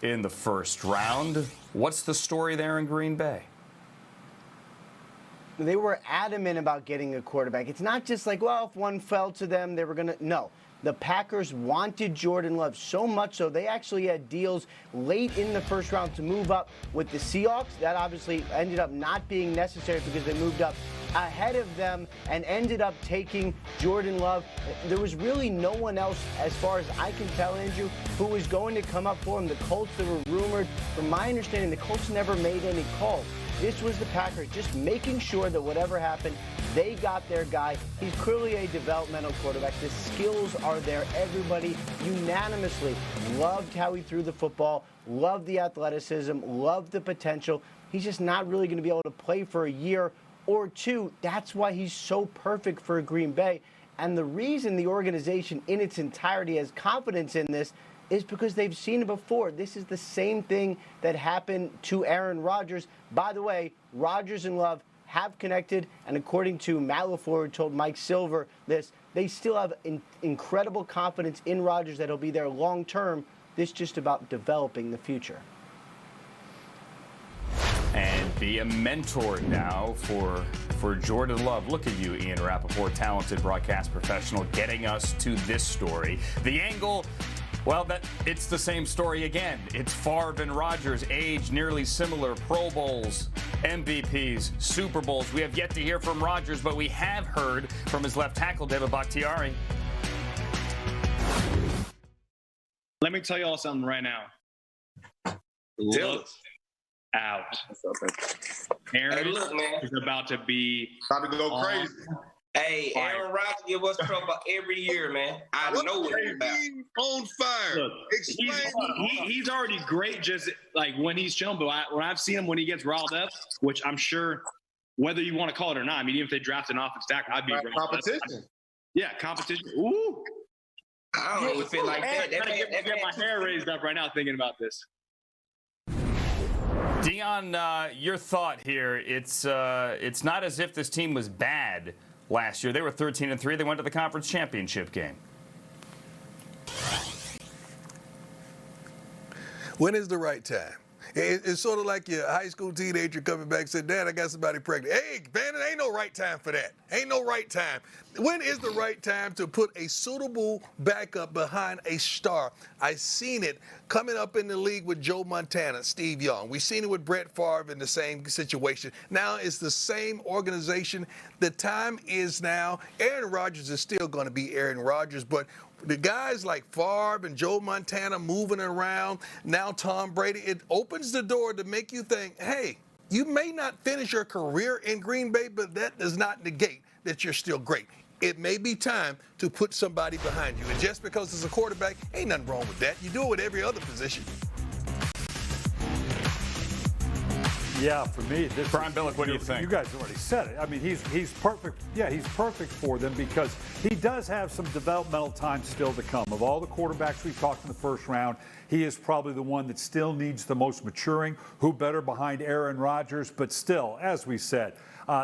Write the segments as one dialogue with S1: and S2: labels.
S1: in the first round. What's the story there in Green Bay?
S2: They were adamant about getting a quarterback. It's not just like, well, if one fell to them, they were going to. No. The Packers wanted Jordan Love so much so they actually had deals late in the first round to move up with the Seahawks. That obviously ended up not being necessary because they moved up ahead of them and ended up taking Jordan Love. There was really no one else, as far as I can tell, Andrew, who was going to come up for him. The Colts, that were rumored. From my understanding, the Colts never made any calls. This was the Packers just making sure that whatever happened, they got their guy. He's clearly a developmental quarterback. The skills are there. Everybody unanimously loved how he threw the football, loved the athleticism, loved the potential. He's just not really going to be able to play for a year or two. That's why he's so perfect for Green Bay. And the reason the organization in its entirety has confidence in this is because they've seen it before. This is the same thing that happened to Aaron Rodgers. By the way, Rodgers and Love have connected, and according to Matt LaFleur, who told Mike Silver this, they still have incredible confidence in Rodgers that he'll be there long term. This is just about developing the future.
S1: And be a mentor now for Jordan Love. Look at you, Ian Rappaport, talented broadcast professional, getting us to this story. The angle, well, it's the same story again. It's Favre and Rodgers, age nearly similar, Pro Bowls, MVPs, Super Bowls. We have yet to hear from Rodgers, but we have heard from his left tackle, David Bakhtiari.
S3: Let me tell you all something right now. Look out. Aaron is about to be
S4: go crazy.
S5: Hey, Aaron Rodgers give us trouble every year, man. I know what it's about.
S4: On fire.
S3: Look,
S4: explain.
S3: he's already great just like when he's chilling, but when I've seen him when he gets riled up, which I'm sure whether you want to call it or not, I mean, even if they draft an offensive tackle, I'd be
S4: competition.
S3: Yeah, competition. Ooh.
S5: I don't even feel like that.
S3: I get my hair raised up right now thinking about this.
S1: Deion, your thought here. It's not as if this team was bad last year. They were 13-3. They went to the conference championship game.
S6: When is the right time? It's sort of like your high school teenager coming back and saying, Dad, I got somebody pregnant. Hey, man, it ain't no right time for that. Ain't no right time. When is the right time to put a suitable backup behind a star? I've seen it coming up in the league with Joe Montana, Steve Young. We've seen it with Brett Favre in the same situation. Now it's the same organization. The time is now. Aaron Rodgers is still going to be Aaron Rodgers, but the guys like Favre and Joe Montana moving around, now Tom Brady, it opens the door to make you think, hey, you may not finish your career in Green Bay, but that does not negate that you're still great. It may be time to put somebody behind you. And just because it's a quarterback, ain't nothing wrong with that. You do it with every other position.
S7: Yeah, for me, this
S1: Brian Billick, what do you think?
S7: You guys already said it. I mean, he's perfect. Yeah, he's perfect for them because he does have some developmental time still to come. Of all the quarterbacks we talked in the first round, he is probably the one that still needs the most maturing. Who better behind Aaron Rodgers? But still, as we said,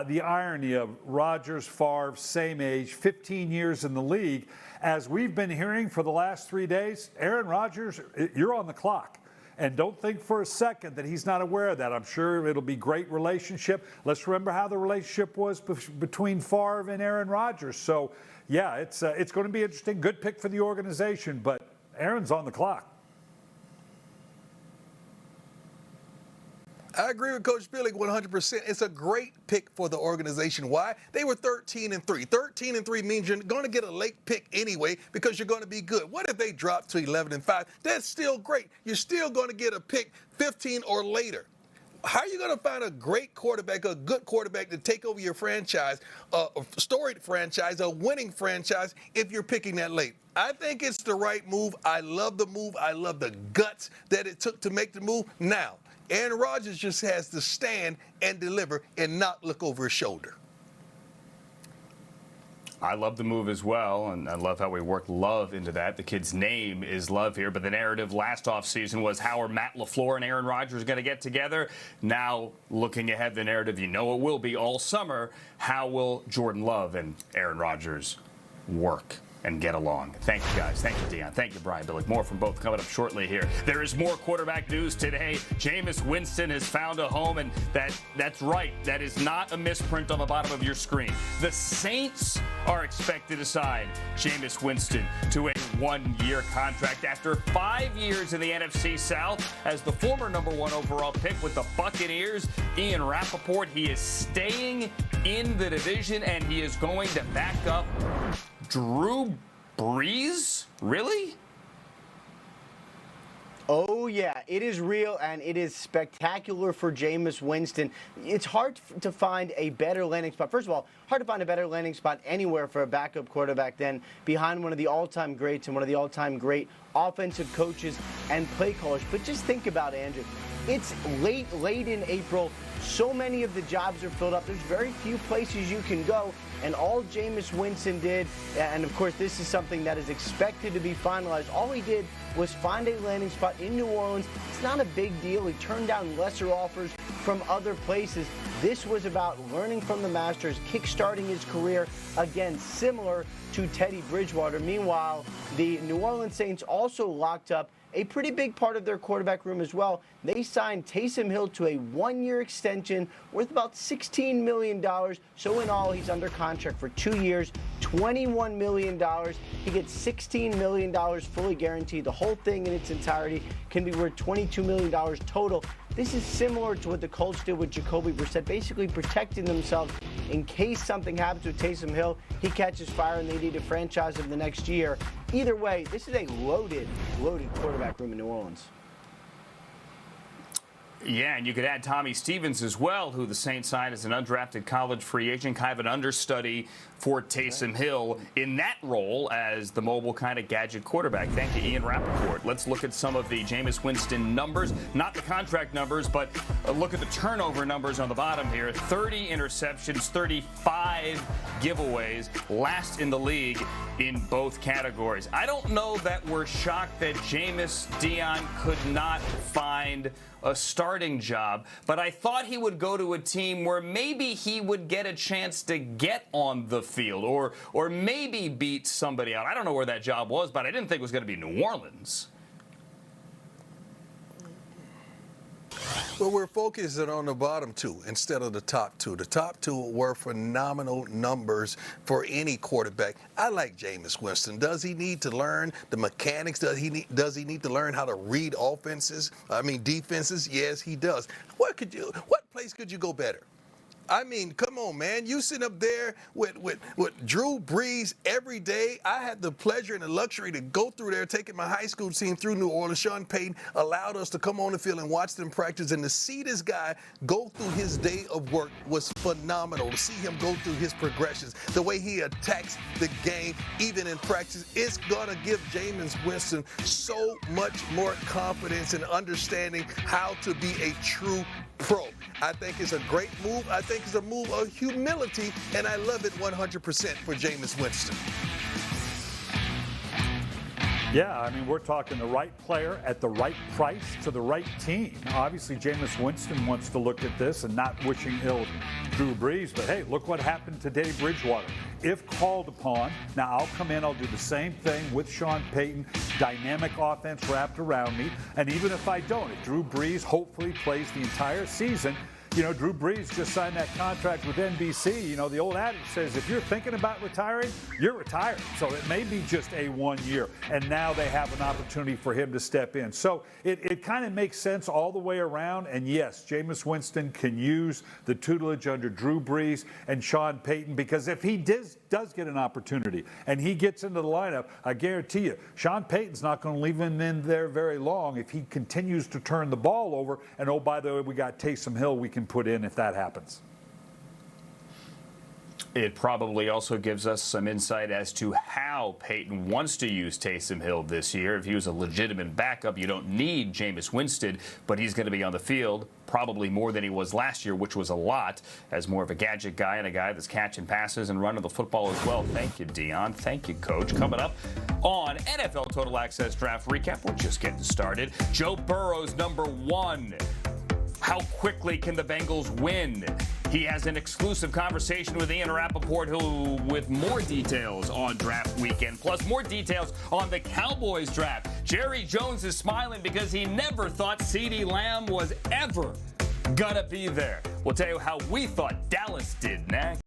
S7: the irony of Rodgers, Favre, same age, 15 years in the league. As we've been hearing for the last 3 days, Aaron Rodgers, you're on the clock. And don't think for a second that he's not aware of that. I'm sure it'll be great relationship. Let's remember how the relationship was between Favre and Aaron Rodgers. So, yeah, it's going to be interesting. Good pick for the organization, but Aaron's on the clock.
S6: I agree with Coach Billick 100%. It's a great pick for the organization. Why? They were 13-3. 13-3 means you're going to get a late pick anyway because you're going to be good. What if they drop to 11-5? That's still great. You're still going to get a pick 15 or later. How are you going to find a great quarterback, a good quarterback to take over your franchise, a storied franchise, a winning franchise if you're picking that late? I think it's the right move. I love the move. I love the guts that it took to make the move. Now, Aaron Rodgers just has to stand and deliver and not look over his shoulder.
S1: I love the move as well, and I love how we worked Love into that. The kid's name is Love here, but the narrative last offseason was how are Matt LaFleur and Aaron Rodgers going to get together? Now, looking ahead, the narrative, you know it will be all summer, how will Jordan Love and Aaron Rodgers work? and get along. Thank you, guys. Thank you, Deion. Thank you, Brian Billick. More from both coming up shortly here. There is more quarterback news today. Jameis Winston has found a home, and that's right. That is not a misprint on the bottom of your screen. The Saints are expected to sign Jameis Winston to a one-year contract after 5 years in the NFC South as the former number 1 overall pick with the Buccaneers. Ian Rappaport, he is staying in the division, and he is going to back up Drew Brees? Really?
S2: Oh, yeah, it is real, and it is spectacular for Jameis Winston. It's hard to find a better landing spot. First of all, hard to find a better landing spot anywhere for a backup quarterback than behind one of the all-time greats and one of the all-time great offensive coaches and play callers. But just think about it, Andrew. It's late in April. So many of the jobs are filled up. There's very few places you can go. And all Jameis Winston did, and of course this is something that is expected to be finalized, all he did was find a landing spot in New Orleans. It's not a big deal. He turned down lesser offers from other places. This was about learning from the Masters, kickstarting his career, again, similar to Teddy Bridgewater. Meanwhile, the New Orleans Saints also locked up a pretty big part of their quarterback room as well. They signed Taysom Hill to a one-year extension worth about $16 million. So in all, he's under contract for 2 years, $21 million. He gets $16 million fully guaranteed. The whole thing in its entirety can be worth $22 million total. This is similar to what the Colts did with Jacoby Brissett, basically protecting themselves in case something happens with Taysom Hill. He catches fire and they need to franchise him the next year. Either way, this is a loaded quarterback room in New Orleans.
S1: Yeah, and you could add Tommy Stevens as well, who the Saints signed as an undrafted college free agent, kind of an understudy for Taysom Hill in that role as the mobile kind of gadget quarterback. Thank you, Ian Rappaport. Let's look at some of the Jameis Winston numbers, not the contract numbers, but look at the turnover numbers on the bottom here. 30 interceptions, 35 giveaways, last in the league in both categories. I don't know that we're shocked that Jameis Deion could not find a starting job, but I thought he would go to a team where maybe he would get a chance to get on the field or maybe beat somebody out. I don't know where that job was, but I didn't think it was going to be New Orleans.
S6: Well, we're focusing on the bottom two instead of the top two. The top two were phenomenal numbers for any quarterback. I like Jameis Winston. Does he need to learn the mechanics? Does he need to learn how to read defenses? Yes, he does. What place could you go better? I mean, come on, man. You sit up there with Drew Brees every day. I had the pleasure and the luxury to go through there, taking my high school team through New Orleans. Sean Payton allowed us to come on the field and watch them practice. And to see this guy go through his day of work was phenomenal. To see him go through his progressions, the way he attacks the game, even in practice, it's going to give Jameis Winston so much more confidence and understanding how to be a true pro. I think it's a great move. I think it's a move of humility, and I love it 100% for Jameis Winston.
S7: Yeah, I mean, we're talking the right player at the right price to the right team. Obviously, Jameis Winston wants to look at this and not wishing ill Drew Brees, but hey, look what happened to Teddy Bridgewater. If called upon, now I'll come in, I'll do the same thing with Sean Payton, dynamic offense wrapped around me, and even if I don't, if Drew Brees hopefully plays the entire season, Drew Brees just signed that contract with NBC. The old adage says if you're thinking about retiring, you're retired. So it may be just a 1 year, and now they have an opportunity for him to step in. So it kind of makes sense all the way around. And yes, Jameis Winston can use the tutelage under Drew Brees and Sean Payton, because if he does get an opportunity and he gets into the lineup, I guarantee you, Sean Payton's not going to leave him in there very long if he continues to turn the ball over. And oh, by the way, we got Taysom Hill we can put in if that happens.
S1: It probably also gives us some insight as to how Payton wants to use Taysom Hill this year. If he was a legitimate backup, you don't need Jameis Winston, but he's going to be on the field probably more than he was last year, which was a lot, as more of a gadget guy and a guy that's catching passes and running the football as well. Thank you, Deion. Thank you, Coach. Coming up on NFL Total Access Draft Recap, we're just getting started. Joe Burrow's number one. How quickly can the Bengals win? He has an exclusive conversation with Ian Rappaport, who with more details on draft weekend, plus more details on the Cowboys draft. Jerry Jones is smiling because he never thought CeeDee Lamb was ever gonna be there. We'll tell you how we thought Dallas did next.